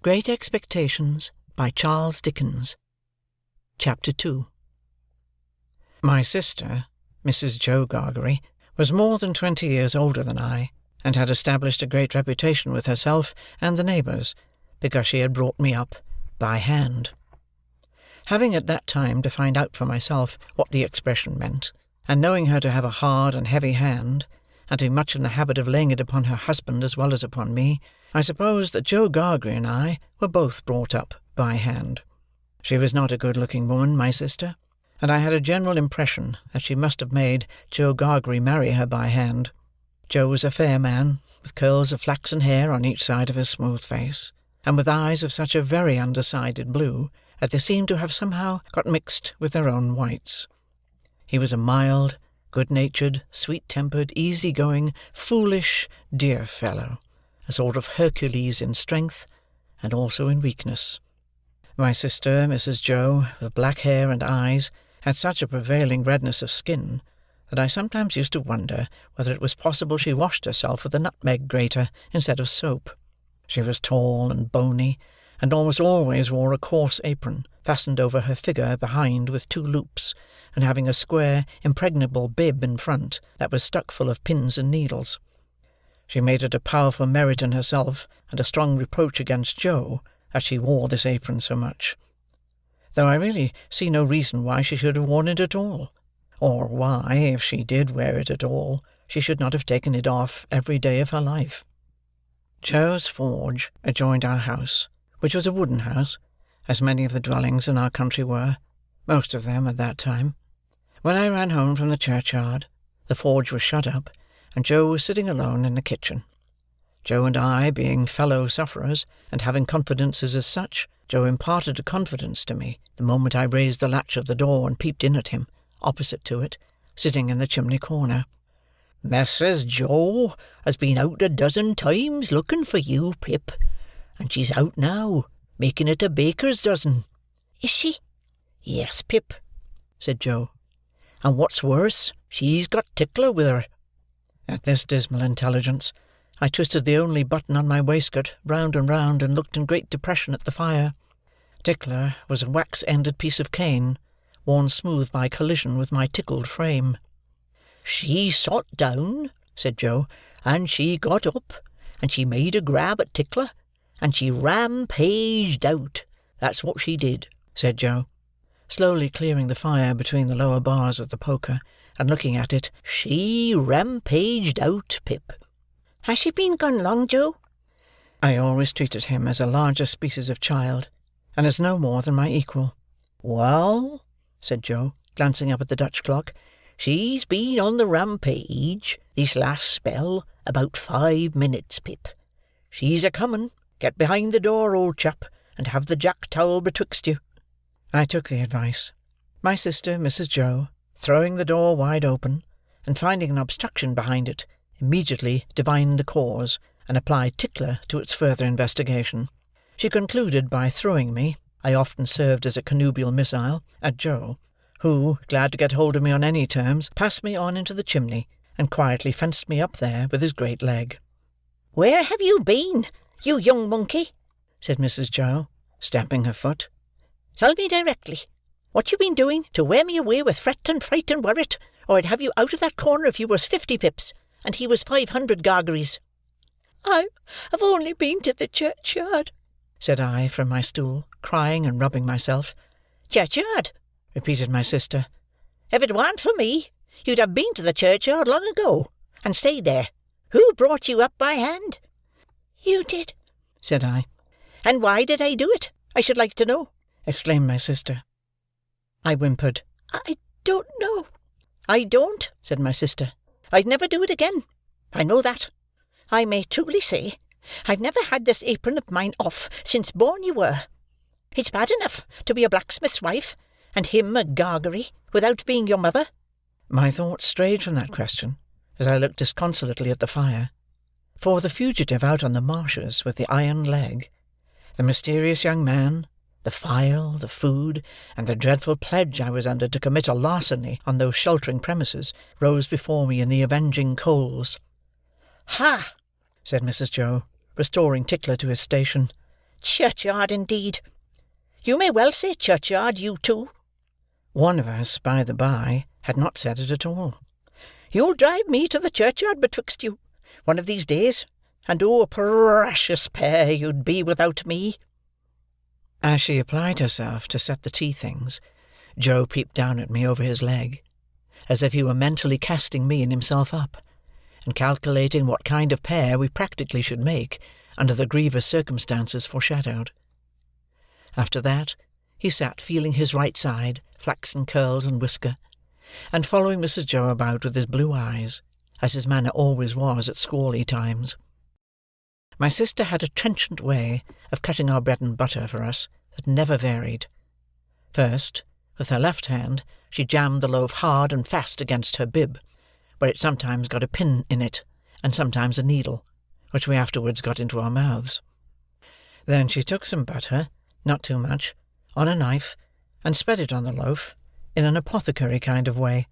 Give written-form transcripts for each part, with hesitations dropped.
Great Expectations by Charles Dickens. Chapter 2. My sister, Mrs. Joe Gargery, was more than 20 years older than I, and had established a great reputation with herself and the neighbours, because she had brought me up by hand. Having at that time to find out for myself what the expression meant, and knowing her to have a hard and heavy hand, and to be much in the habit of laying it upon her husband as well as upon me, I supposed that Joe Gargery and I were both brought up by hand. She was not a good-looking woman, my sister, and I had a general impression that she must have made Joe Gargery marry her by hand. Joe was a fair man, with curls of flaxen hair on each side of his smooth face, and with eyes of such a very undecided blue that they seemed to have somehow got mixed with their own whites. He was a mild, good-natured, sweet-tempered, easy-going, foolish, dear fellow, a sort of Hercules in strength, and also in weakness. My sister, Mrs. Joe, with black hair and eyes, had such a prevailing redness of skin, that I sometimes used to wonder whether it was possible she washed herself with a nutmeg grater instead of soap. She was tall and bony, and almost always wore a coarse apron, fastened over her figure behind with 2 loops, and having a square, impregnable bib in front that was stuck full of pins and needles. She made it a powerful merit in herself, and a strong reproach against Joe, that she wore this apron so much. Though I really see no reason why she should have worn it at all, or why, if she did wear it at all, she should not have taken it off every day of her life. Joe's forge adjoined our house, which was a wooden house, as many of the dwellings in our country were, most of them at that time. When I ran home from the churchyard, the forge was shut up, and Joe was sitting alone in the kitchen. Joe and I, being fellow-sufferers, and having confidences as such, Joe imparted a confidence to me the moment I raised the latch of the door and peeped in at him, opposite to it, sitting in the chimney-corner. "Mrs. Joe has been out a dozen times looking for you, Pip, and she's out now, making it a baker's dozen." "Is she?" "Yes, Pip," said Joe. "And what's worse, she's got Tickler with her." At this dismal intelligence, I twisted the only button on my waistcoat round and round, and looked in great depression at the fire. Tickler was a wax-ended piece of cane, worn smooth by collision with my tickled frame. "She sot down," said Joe, "and she got up, and she made a grab at Tickler, and she rampaged out. That's what she did," said Joe, slowly clearing the fire between the lower bars of the poker, and looking at it. "She rampaged out, Pip." "Has she been gone long, Joe?" I always treated him as a larger species of child, and as no more than my equal. "Well," said Joe, glancing up at the Dutch clock, "she's been on the rampage, this last spell, about 5 minutes, Pip. She's a-coming. Get behind the door, old chap, and have the jack-towel betwixt you." I took the advice. My sister, Mrs. Joe, throwing the door wide open, and finding an obstruction behind it, immediately divined the cause, and applied Tickler to its further investigation. She concluded by throwing me, I often served as a connubial missile, at Joe, who, glad to get hold of me on any terms, passed me on into the chimney, and quietly fenced me up there with his great leg. "Where have you been, you young monkey?" said Mrs. Joe, stamping her foot. "Tell me directly. What you been doing to wear me away with fret and fright and worrit, or I'd have you out of that corner if you was 50 pips, and he was 500 Gargerys." "I've only been to the churchyard," said I from my stool, crying and rubbing myself. "Churchyard?" repeated my sister. "If it warn't for me, you'd have been to the churchyard long ago, and stayed there. Who brought you up by hand?" "You did," said I. "And why did I do it, I should like to know?" exclaimed my sister. I whimpered. "I don't know." "I don't," said my sister. "I'd never do it again. I know that. I may truly say, I've never had this apron of mine off since born you were. It's bad enough to be a blacksmith's wife, and him a Gargery, without being your mother." My thoughts strayed from that question, as I looked disconsolately at the fire. For the fugitive out on the marshes with the iron leg, the mysterious young man, the file, the food, and the dreadful pledge I was under to commit a larceny on those sheltering premises, rose before me in the avenging coals. "Ha!" said Mrs. Joe, restoring Tickler to his station. Churchyard, indeed! You may well say churchyard, you two." One of us, by the by, had not said it at all. "You'll drive me to the churchyard betwixt you, one of these days, and oh, a precious pair you'd be without me." As she applied herself to set the tea things, Joe peeped down at me over his leg, as if he were mentally casting me and himself up, and calculating what kind of pair we practically should make under the grievous circumstances foreshadowed. After that, he sat feeling his right side, flaxen curls and whisker, and following Mrs. Joe about with his blue eyes, as his manner always was at squally times. My sister had a trenchant way of cutting our bread and butter for us that never varied. First, with her left hand, she jammed the loaf hard and fast against her bib, where it sometimes got a pin in it, and sometimes a needle, which we afterwards got into our mouths. Then she took some butter, not too much, on a knife, and spread it on the loaf, in an apothecary kind of way,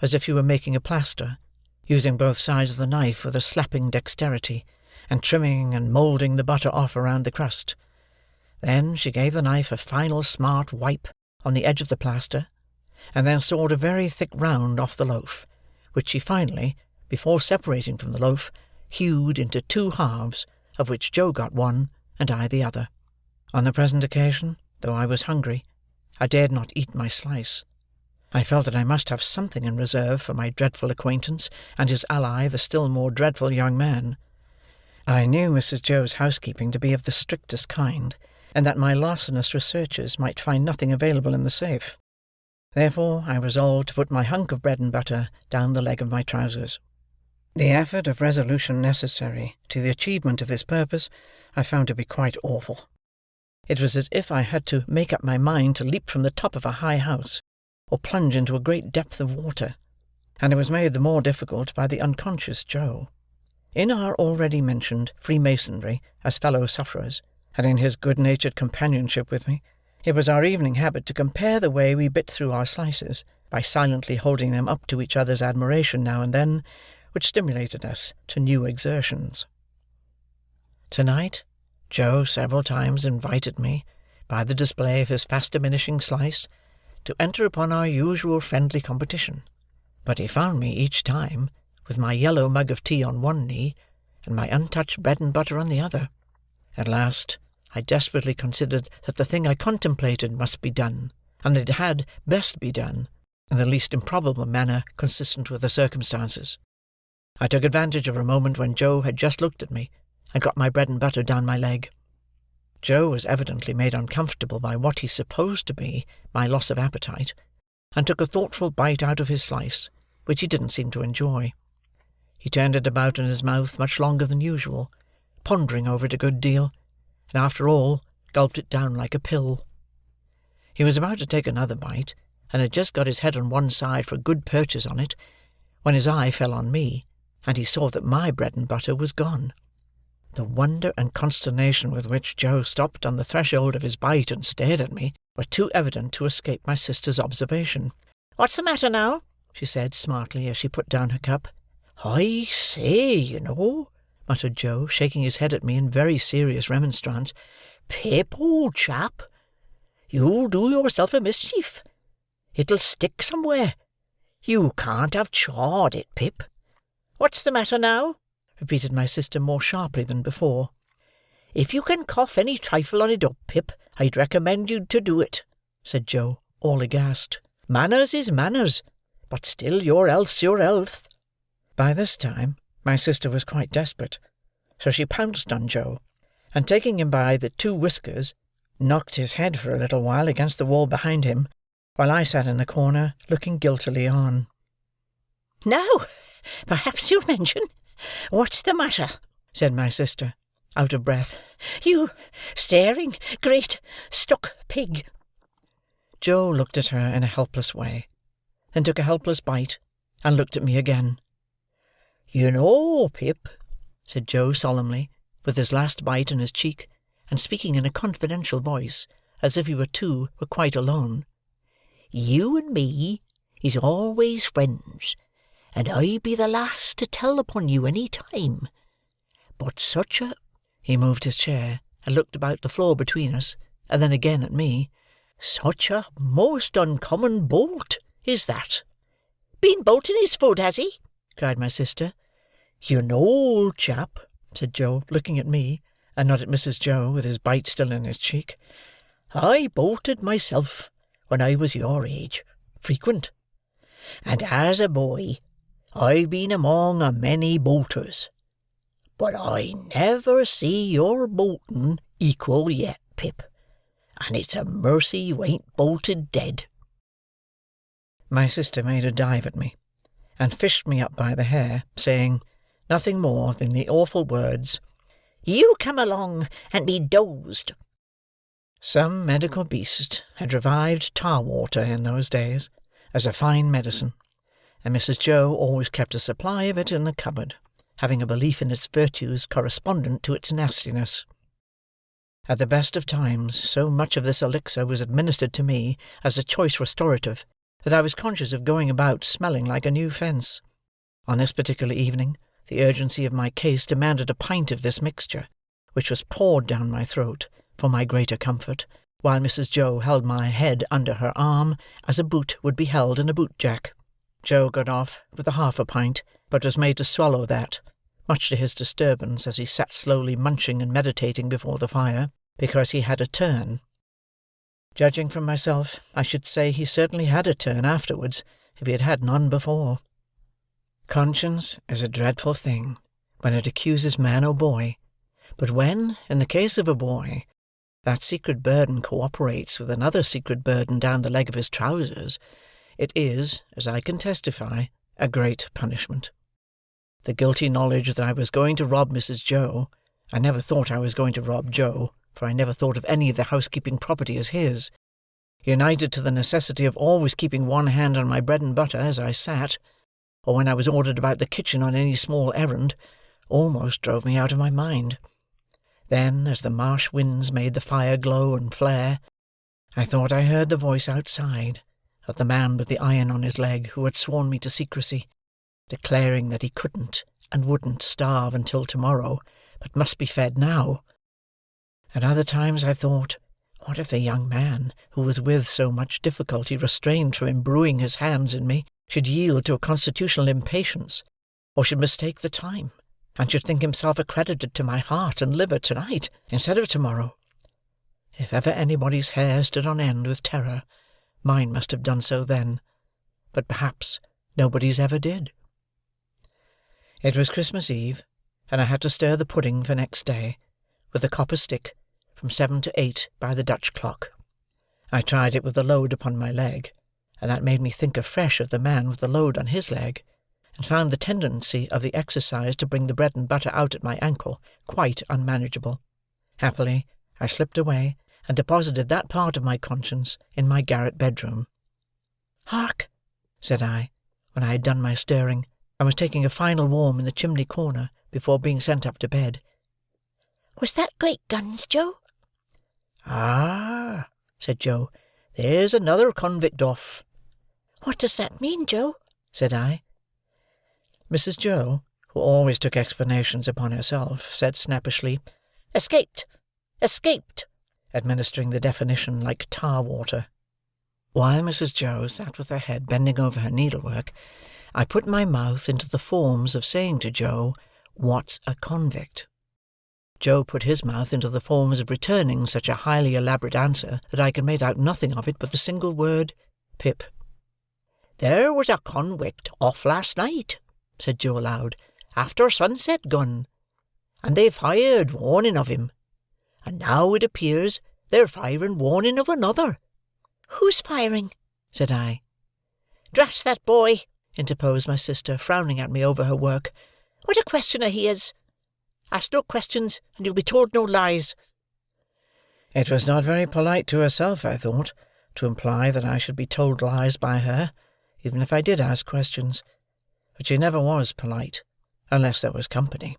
as if she were making a plaster, using both sides of the knife with a slapping dexterity, and trimming and moulding the butter off around the crust. Then she gave the knife a final smart wipe on the edge of the plaster, and then sawed a very thick round off the loaf, which she finally, before separating from the loaf, hewed into 2 halves, of which Joe got one, and I the other. On the present occasion, though I was hungry, I dared not eat my slice. I felt that I must have something in reserve for my dreadful acquaintance and his ally, the still more dreadful young man. I knew Mrs. Joe's housekeeping to be of the strictest kind, and that my larcenous researches might find nothing available in the safe. Therefore I resolved to put my hunk of bread and butter down the leg of my trousers. The effort of resolution necessary to the achievement of this purpose I found to be quite awful. It was as if I had to make up my mind to leap from the top of a high house, or plunge into a great depth of water, and it was made the more difficult by the unconscious Joe. In our already mentioned Freemasonry as fellow-sufferers, and in his good-natured companionship with me, it was our evening habit to compare the way we bit through our slices, by silently holding them up to each other's admiration now and then, which stimulated us to new exertions. To-night, Joe several times invited me, by the display of his fast-diminishing slice, to enter upon our usual friendly competition, but he found me each time with my yellow mug of tea on one knee, and my untouched bread and butter on the other. At last, I desperately considered that the thing I contemplated must be done, and that it had best be done, in the least improbable manner consistent with the circumstances. I took advantage of a moment when Joe had just looked at me, and got my bread and butter down my leg. Joe was evidently made uncomfortable by what he supposed to be my loss of appetite, and took a thoughtful bite out of his slice, which he didn't seem to enjoy. He turned it about in his mouth much longer than usual, pondering over it a good deal, and after all gulped it down like a pill. He was about to take another bite, and had just got his head on one side for a good purchase on it, when his eye fell on me, and he saw that my bread and butter was gone. The wonder and consternation with which Joe stopped on the threshold of his bite and stared at me were too evident to escape my sister's observation. "What's the matter now?" she said smartly as she put down her cup. "I say, you know," muttered Joe, shaking his head at me in very serious remonstrance. "Pip, old chap, you'll do yourself a mischief. It'll stick somewhere. You can't have chawed it, Pip." "What's the matter now?" repeated my sister more sharply than before. "If you can cough any trifle on it up, Pip, I'd recommend you to do it," said Joe, all aghast. "Manners is manners, but still your health's your health." By this time my sister was quite desperate, so she pounced on Joe, and taking him by the 2 whiskers, knocked his head for a little while against the wall behind him, while I sat in the corner looking guiltily on. "Now, perhaps you'll mention what's the matter," said my sister, out of breath. "You staring, great, stuck pig." Joe looked at her in a helpless way, then took a helpless bite, and looked at me again. "You know, Pip," said Joe solemnly, with his last bite in his cheek, and speaking in a confidential voice, as if we were quite alone, "you and me is always friends, and I'd be the last to tell upon you any time. But such a—" He moved his chair, and looked about the floor between us, and then again at me. "Such a most uncommon bolt, is that?" "Been bolting his foot, has he?" cried my sister. "You know, old chap," said Joe, looking at me, and not at Mrs. Joe, with his bite still in his cheek, "I bolted myself when I was your age, frequent. And as a boy, I've been among a many bolters. But I never see your bolting equal yet, Pip, and it's a mercy you ain't bolted dead." My sister made a dive at me, and fished me up by the hair, saying nothing more than the awful words, "You come along and be dozed." Some medical beast had revived tar water in those days, as a fine medicine, and Mrs. Joe always kept a supply of it in the cupboard, having a belief in its virtues correspondent to its nastiness. At the best of times, so much of this elixir was administered to me as a choice restorative, that I was conscious of going about smelling like a new fence. On this particular evening, the urgency of my case demanded a pint of this mixture, which was poured down my throat, for my greater comfort, while Mrs. Joe held my head under her arm, as a boot would be held in a boot-jack. Joe got off with a half a pint, but was made to swallow that, much to his disturbance as he sat slowly munching and meditating before the fire, because he had a turn. Judging from myself, I should say he certainly had a turn afterwards, if he had had none before. Conscience is a dreadful thing, when it accuses man or boy, but when, in the case of a boy, that secret burden co-operates with another secret burden down the leg of his trousers, it is, as I can testify, a great punishment. The guilty knowledge that I was going to rob Mrs. Joe, I never thought I was going to rob Joe, for I never thought of any of the housekeeping property as his, united to the necessity of always keeping one hand on my bread and butter as I sat, or when I was ordered about the kitchen on any small errand, almost drove me out of my mind. Then, as the marsh winds made the fire glow and flare, I thought I heard the voice outside of the man with the iron on his leg who had sworn me to secrecy, declaring that he couldn't and wouldn't starve until tomorrow, but must be fed now. At other times I thought, what if the young man, who was with so much difficulty restrained from imbruing his hands in me, should yield to a constitutional impatience, or should mistake the time, and should think himself accredited to my heart and liver tonight, instead of tomorrow? If ever anybody's hair stood on end with terror, mine must have done so then, but perhaps nobody's ever did. It was Christmas Eve, and I had to stir the pudding for next day, with a copper stick, from 7 to 8 by the Dutch clock. I tried it with the load upon my leg, and that made me think afresh of the man with the load on his leg, and found the tendency of the exercise to bring the bread and butter out at my ankle quite unmanageable. Happily, I slipped away, and deposited that part of my conscience in my garret bedroom. "Hark!" said I, when I had done my stirring, and was taking a final warm in the chimney corner before being sent up to bed. "Was that great guns, Joe?" "Ah!" said Joe, "there's another convict off." "What does that mean, Joe?" said I. Mrs. Joe, who always took explanations upon herself, said snappishly, "Escaped! Escaped!" administering the definition like tar water. While Mrs. Joe sat with her head bending over her needlework, I put my mouth into the forms of saying to Joe, "What's a convict?" Joe put his mouth into the forms of returning such a highly elaborate answer that I could make out nothing of it but the single word, "Pip." "There was a convict off last night," said Joe aloud, "after sunset gone, and they fired warning of him, and now it appears they're firing warning of another." "Who's firing?" said I. "Drat that boy!" interposed my sister, frowning at me over her work. "What a questioner he is! Ask no questions, and you'll be told no lies." It was not very polite to herself, I thought, to imply that I should be told lies by her, even if I did ask questions. But she never was polite, unless there was company.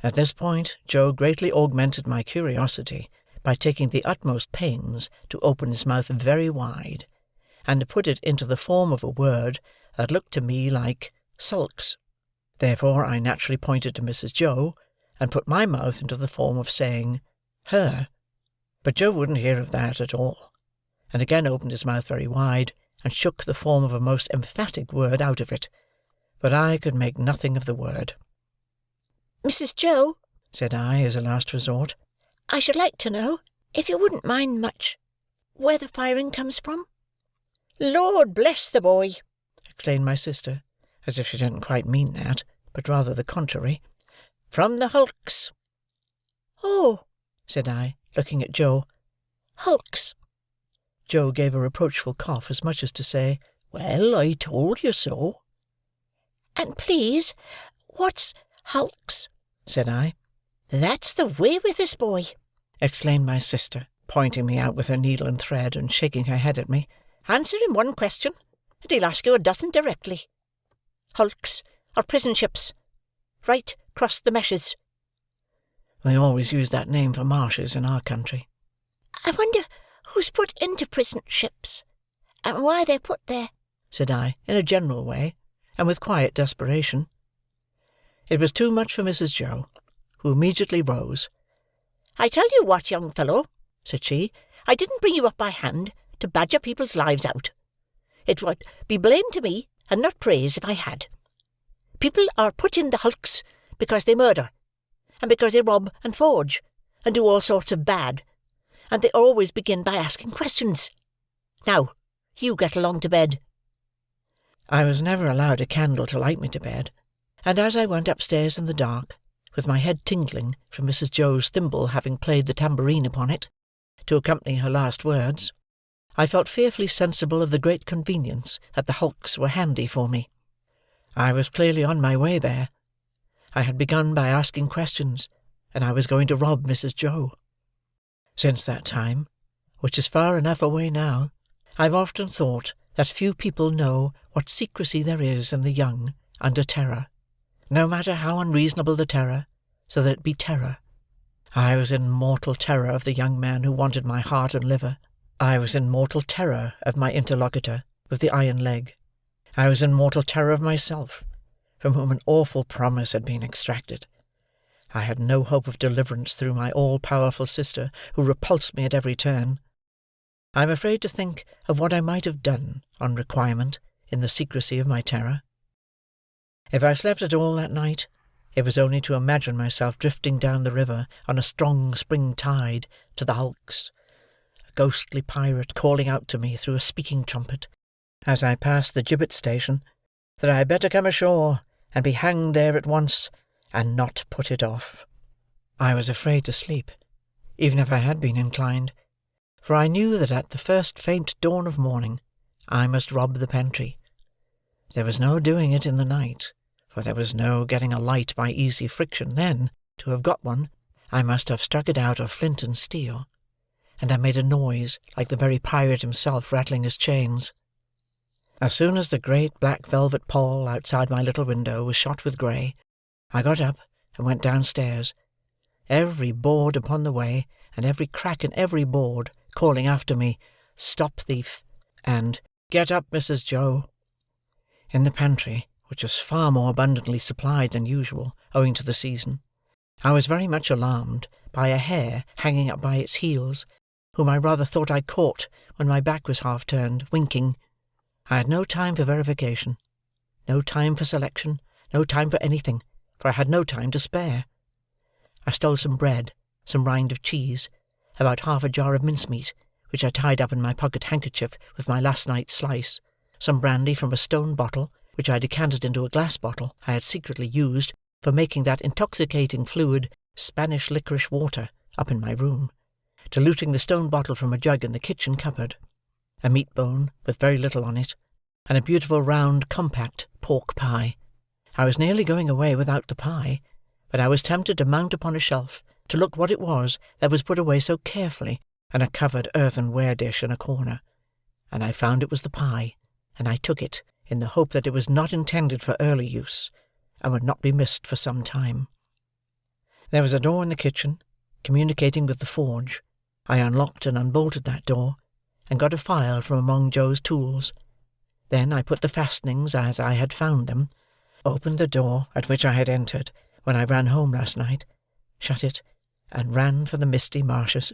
At this point, Joe greatly augmented my curiosity by taking the utmost pains to open his mouth very wide, and to put it into the form of a word that looked to me like sulks. Therefore I naturally pointed to Mrs. Joe, and put my mouth into the form of saying, Her. But Joe wouldn't hear of that at all, and again opened his mouth very wide, and shook the form of a most emphatic word out of it. But I could make nothing of the word. "Mrs. Joe," said I, as a last resort, "I should like to know, if you wouldn't mind much, where the firing comes from?" "Lord bless the boy!" exclaimed my sister, as if she didn't quite mean that, but rather the contrary. "From the hulks." "Oh!" said I, looking at Joe. "Hulks." Joe gave a reproachful cough, as much as to say, "Well, I told you so." "And please, what's hulks?" said I. "That's the way with this boy," exclaimed my sister, pointing me out with her needle and thread, and shaking her head at me. "Answer him one question, and he'll ask you a dozen directly. Hulks are prison ships, right across the meshes." We always use that name for marshes in our country. "I wonder who's put into prison ships, and why they're put there," said I, in a general way, and with quiet desperation. It was too much for Mrs. Joe, who immediately rose. "I tell you what, young fellow," said she, "I didn't bring you up by hand to badger people's lives out. It would be blame to me, and not praise, if I had. People are put in the hulks because they murder, and because they rob and forge, and do all sorts of bad, and they always begin by asking questions. Now, you get along to bed." I was never allowed a candle to light me to bed, and as I went upstairs in the dark, with my head tingling from Mrs. Joe's thimble having played the tambourine upon it, to accompany her last words, I felt fearfully sensible of the great convenience that the hulks were handy for me. I was clearly on my way there. I had begun by asking questions, and I was going to rob Mrs. Joe. Since that time, which is far enough away now, I've often thought that few people know what secrecy there is in the young under terror, no matter how unreasonable the terror, so that it be terror. I was in mortal terror of the young man who wanted my heart and liver. I was in mortal terror of my interlocutor with the iron leg. I was in mortal terror of myself, from whom an awful promise had been extracted. I had no hope of deliverance through my all-powerful sister, who repulsed me at every turn. I am afraid to think of what I might have done, on requirement, in the secrecy of my terror. If I slept at all that night, it was only to imagine myself drifting down the river on a strong spring tide to the hulks, a ghostly pirate calling out to me through a speaking trumpet, as I passed the gibbet station, that I had better come ashore and be hanged there at once, and not put it off. I was afraid to sleep, even if I had been inclined, for I knew that at the first faint dawn of morning I must rob the pantry. There was no doing it in the night, for there was no getting a light by easy friction then. To have got one, I must have struck it out of flint and steel, and I made a noise like the very pirate himself rattling his chains. As soon as the great black velvet pall outside my little window was shot with grey, I got up and went downstairs, every board upon the way, and every crack in every board calling after me, "Stop thief," and "Get up, Mrs. Joe." In the pantry, which was far more abundantly supplied than usual, owing to the season, I was very much alarmed by a hare hanging up by its heels, whom I rather thought I caught when my back was half turned, winking. I had no time for verification, no time for selection, no time for anything, for I had no time to spare. I stole some bread, some rind of cheese, about half a jar of mincemeat, which I tied up in my pocket handkerchief with my last night's slice, some brandy from a stone bottle, which I decanted into a glass bottle I had secretly used for making that intoxicating fluid, Spanish licorice water, up in my room, diluting the stone bottle from a jug in the kitchen cupboard, a meat bone with very little on it, and a beautiful round compact pork pie. I was nearly going away without the pie, but I was tempted to mount upon a shelf to look what it was that was put away so carefully in a covered earthenware dish in a corner, and I found it was the pie, and I took it, in the hope that it was not intended for early use, and would not be missed for some time. There was a door in the kitchen, communicating with the forge. I unlocked and unbolted that door, and got a file from among Joe's tools. Then I put the fastenings as I had found them, opened the door at which I had entered when I ran home last night, shut it, and ran for the misty marshes.